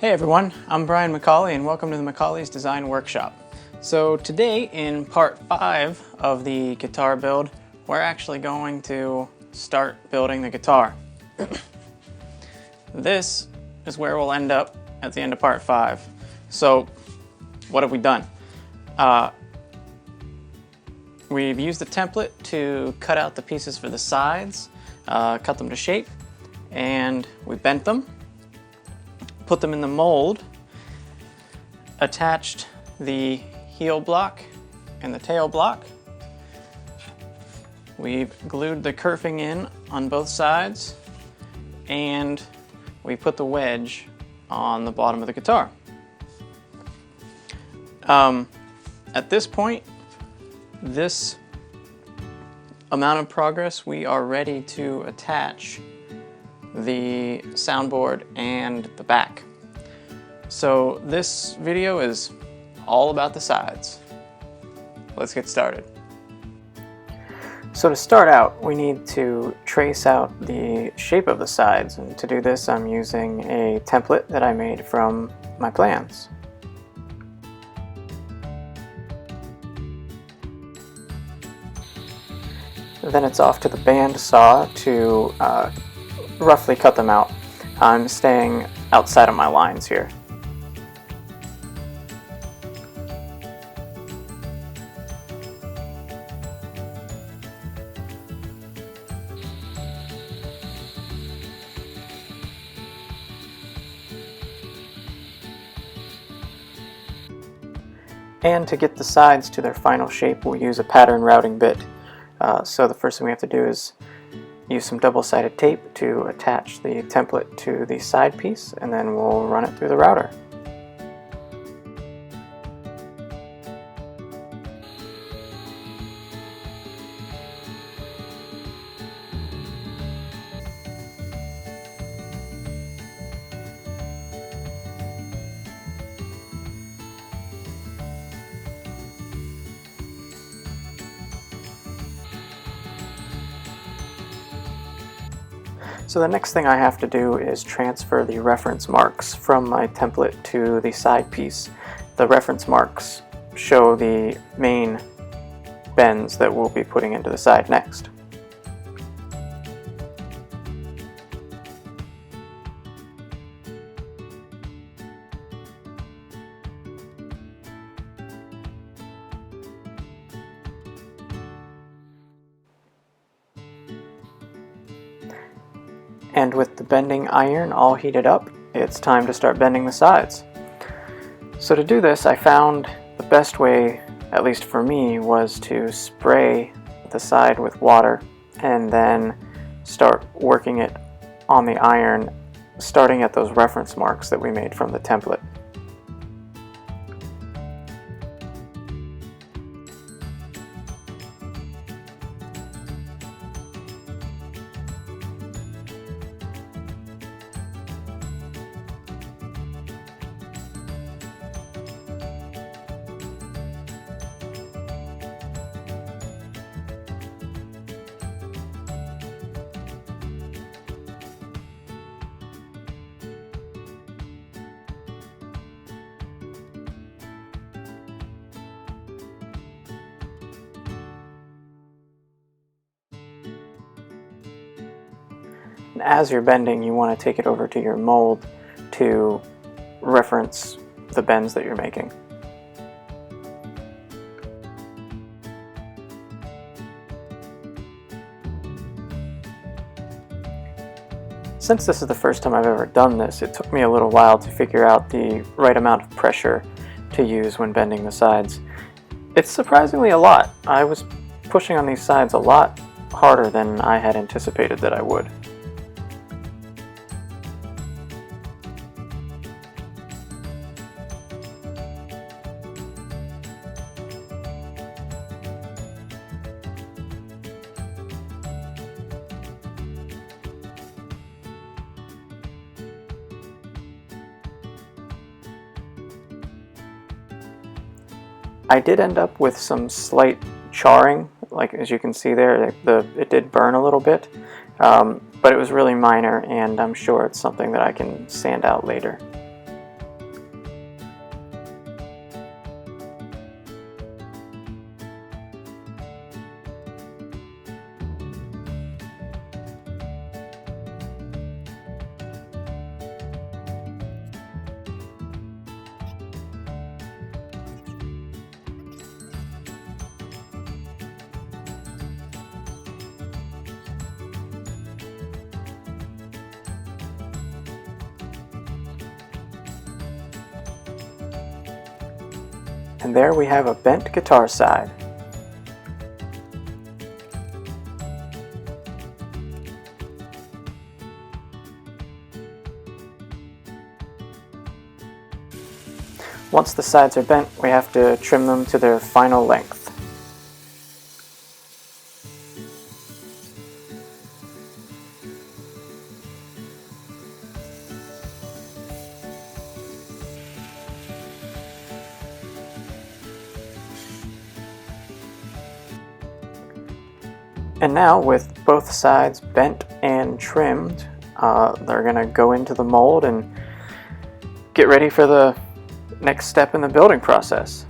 Hey everyone, I'm Brian McCauley and welcome to the McCauley's Design Workshop. So today in part 5 of the guitar build, we're actually going to start building the guitar. This is where we'll end up at the end of part 5. So what have we done? We've used the template to cut out the pieces for the sides, cut them to shape, and we bent them, put them in the mold, attached the heel block and the tail block. We've glued the kerfing in on both sides, and we put the wedge on the bottom of the guitar. At this point, this amount of progress, we are ready to attach the soundboard and the back. So this video is all about the sides. Let's get started. So to start out, we need to trace out the shape of the sides, and to do this I'm using a template that I made from my plans. Then it's off to the band saw to roughly cut them out. I'm staying outside of my lines here. And to get the sides to their final shape, we'll use a pattern routing bit. So the first thing we have to do is use some double-sided tape to attach the template to the side piece, and then we'll run it through the router. So the next thing I have to do is transfer the reference marks from my template to the side piece. The reference marks show the main bends that we'll be putting into the side next. And with the bending iron all heated up, it's time to start bending the sides. So to do this, I found the best way, at least for me, was to spray the side with water and then start working it on the iron, starting at those reference marks that we made from the template. And as you're bending, you want to take it over to your mold to reference the bends that you're making. Since this is the first time I've ever done this, it took me a little while to figure out the right amount of pressure to use when bending the sides. It's surprisingly a lot. I was pushing on these sides a lot harder than I had anticipated that I would. I did end up with some slight charring, like as you can see there, it did burn a little bit, but it was really minor, and I'm sure it's something that I can sand out later. And there we have a bent guitar side. Once the sides are bent, we have to trim them to their final length. And now, with both sides bent and trimmed, they're going to go into the mold and get ready for the next step in the building process.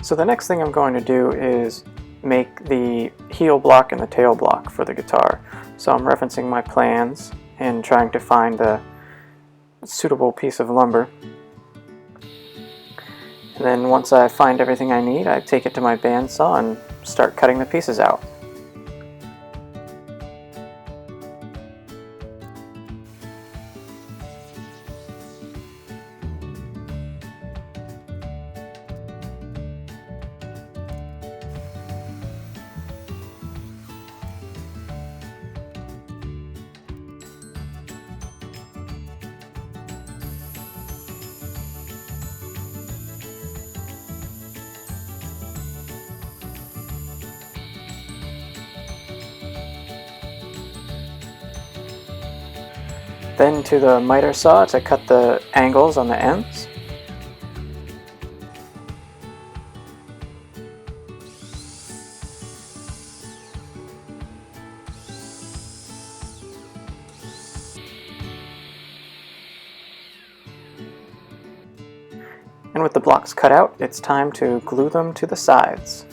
So the next thing I'm going to do is make the heel block and the tail block for the guitar. So I'm referencing my plans and trying to find a suitable piece of lumber. And then once I find everything I need, I take it to my bandsaw and start cutting the pieces out. Then to the miter saw to cut the angles on the ends. And with the blocks cut out, it's time to glue them to the sides.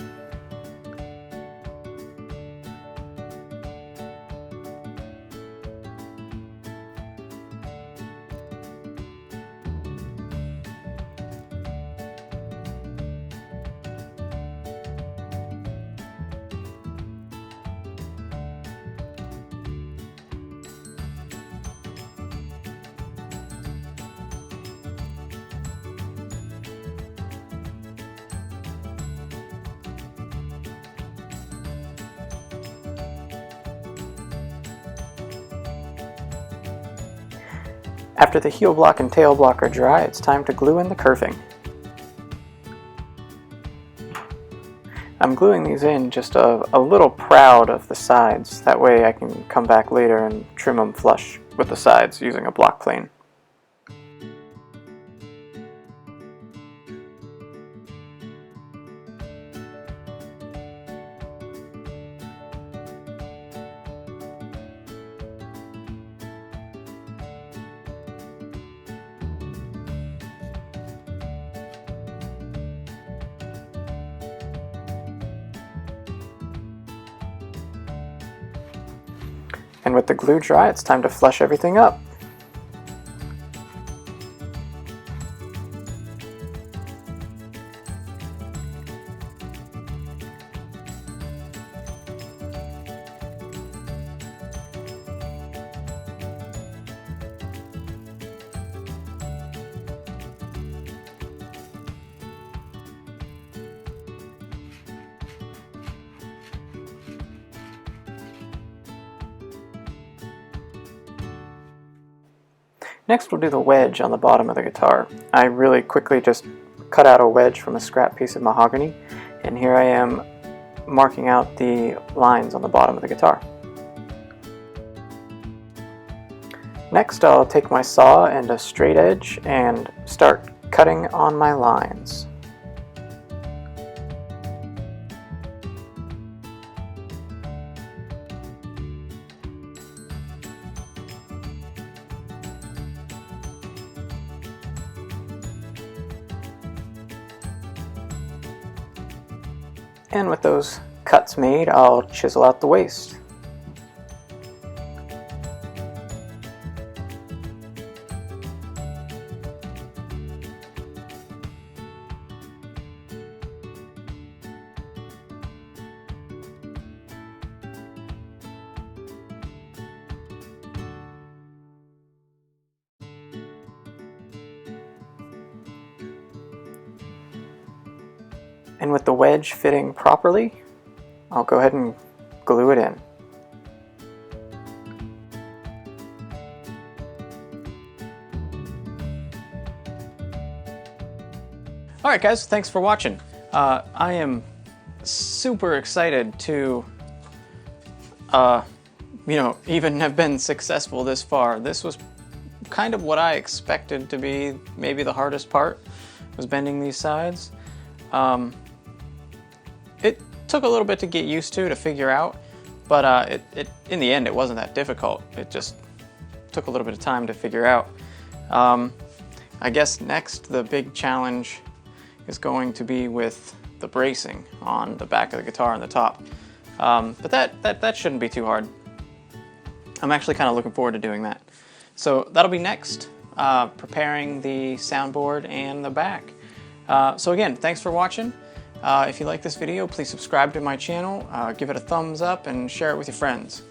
After the heel block and tail block are dry, it's time to glue in the kerfing. I'm gluing these in just a little proud of the sides, that way I can come back later and trim them flush with the sides using a block plane. And with the glue dry, it's time to flush everything up. Next we'll do the wedge on the bottom of the guitar. I really quickly just cut out a wedge from a scrap piece of mahogany, and here I am marking out the lines on the bottom of the guitar. Next I'll take my saw and a straight edge and start cutting on my lines. And with those cuts made, I'll chisel out the waist. And with the wedge fitting properly, I'll go ahead and glue it in. Alright guys, thanks for watching. I am super excited to even have been successful this far. This was kind of what I expected to be maybe the hardest part, was bending these sides. It took a little bit to get used to figure out, but in the end it wasn't that difficult. It just took a little bit of time to figure out. I guess next the big challenge is going to be with the bracing on the back of the guitar and the top. But that shouldn't be too hard. I'm actually kind of looking forward to doing that. So that'll be next, preparing the soundboard and the back. So again, thanks for watching. If you like this video, please subscribe to my channel, give it a thumbs up, and share it with your friends.